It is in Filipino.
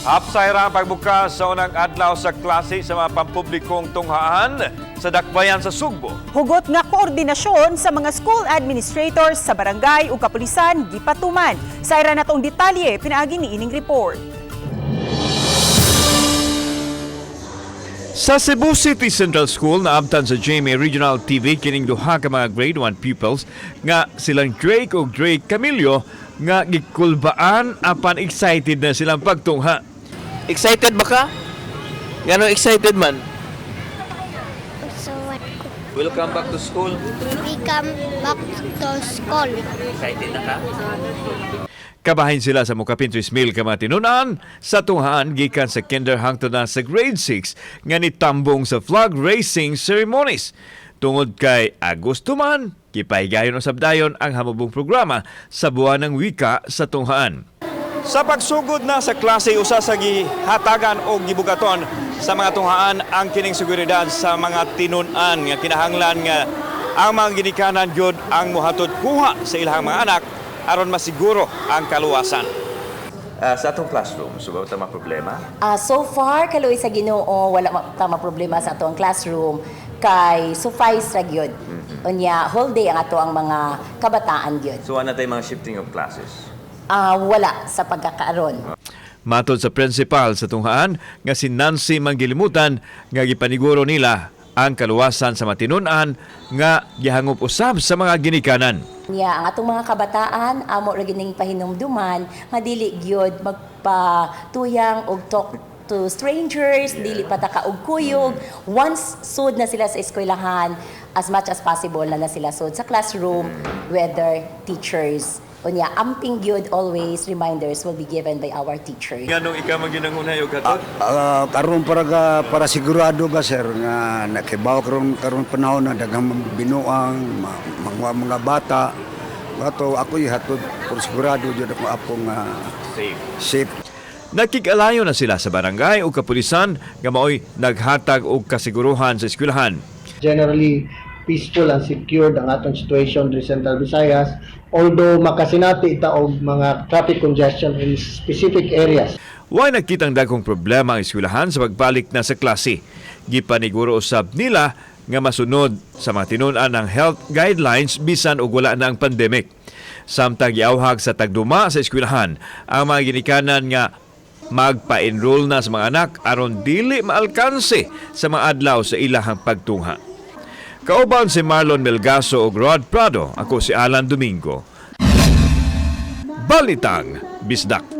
Hapsay ra ang pagbukas sa unang adlaw sa klase sa mga pampublikong tunghaan sa dakbayan sa Sugbo. Hugot nga koordinasyon sa mga school administrators sa barangay ug kapulisan gipatuman. Sayra na tong detalye pinaagi ni ining report. Sa Cebu City Central School naabtan sa GMA Regional TV kining duha ka mga grade 1 pupils nga silang Drake ug Drake Camillo nga gikulbaan apan excited na silang pagtungha. Excited ba ka? Gano'ng excited man? So what? Welcome back to school. We come back to school. Excited na ka? Kabahin sila sa mukapin 3,000 ka mga tinunan sa tunghaan gikan sa kinder hangtod na sa grade 6 nga nitambong sa flag racing ceremonies. Tungod kay Agosto man, kipahigayon o sabdayon ang hamubong programa sa buwan ng wika sa tunghaan. Sa pagsugod na sa klase, usa sa gihatagan o gibugaton sa mga tunghaan ang kining seguridad sa mga tinunan nga kinahanglan nga ang mga ginikanan gyud ang muhatod kuha sa ilang mga anak aron masiguro ang kaluwasan. Sa atong classroom, subaw ta mga problema? So far, kaloy sa Ginoo, wala tama problema sa atong classroom kay suffice ra gyud. Unya whole day ang ato ang mga kabataan gyud. So ano tayo mga shifting of classes? Wala sa pagkakaaron. Matod sa principal sa tunghaan nga si Nancy Manggilimutan nga gipaniguro nila ang kaluwasan sa matinunan nga gihangop usab sa mga ginikanan. Nya ang atong mga kabataan amo ra gining pahinumduman nga dili gyud magpatuyang og talk to strangers, dili pataka og kuyog. Once sud na sila sa eskwelahan, as much as possible na sila sud sa classroom, whether teachers. Unya, amping gyud always reminders will be given by our teachers. Nganong ikaw maginangunay og katod? Karon para sigurado ba sir nga nakibaw karon panahon na daghang binuang mga bata ato ako hatod para sigurado jud ako apong safe. Nakikalayo na sila sa barangay o kapulisan nga maoy naghatag og kasiguruhan sa eskwelahan. Generally peaceful and secured ang atong situation in Central Visayas, although makasinati ita og mga traffic congestion in specific areas. Way nakitang dagkong problema ang eskwelahan sa pagbalik na sa klase. Gipaniguro usab nila nga masunod sa mga tinunan ng health guidelines bisan og wala na ang pandemic. Samtang giawhag sa tagduma sa eskwelahan ang mga ginikanan nga magpa-enroll na sa mga anak aron dili maalkanse sa mga adlaw sa ilahang pagtungha. Kauban si Marlon Melgaso ug Rod Prado, ako si Alan Domingo. Balitang Bisdak.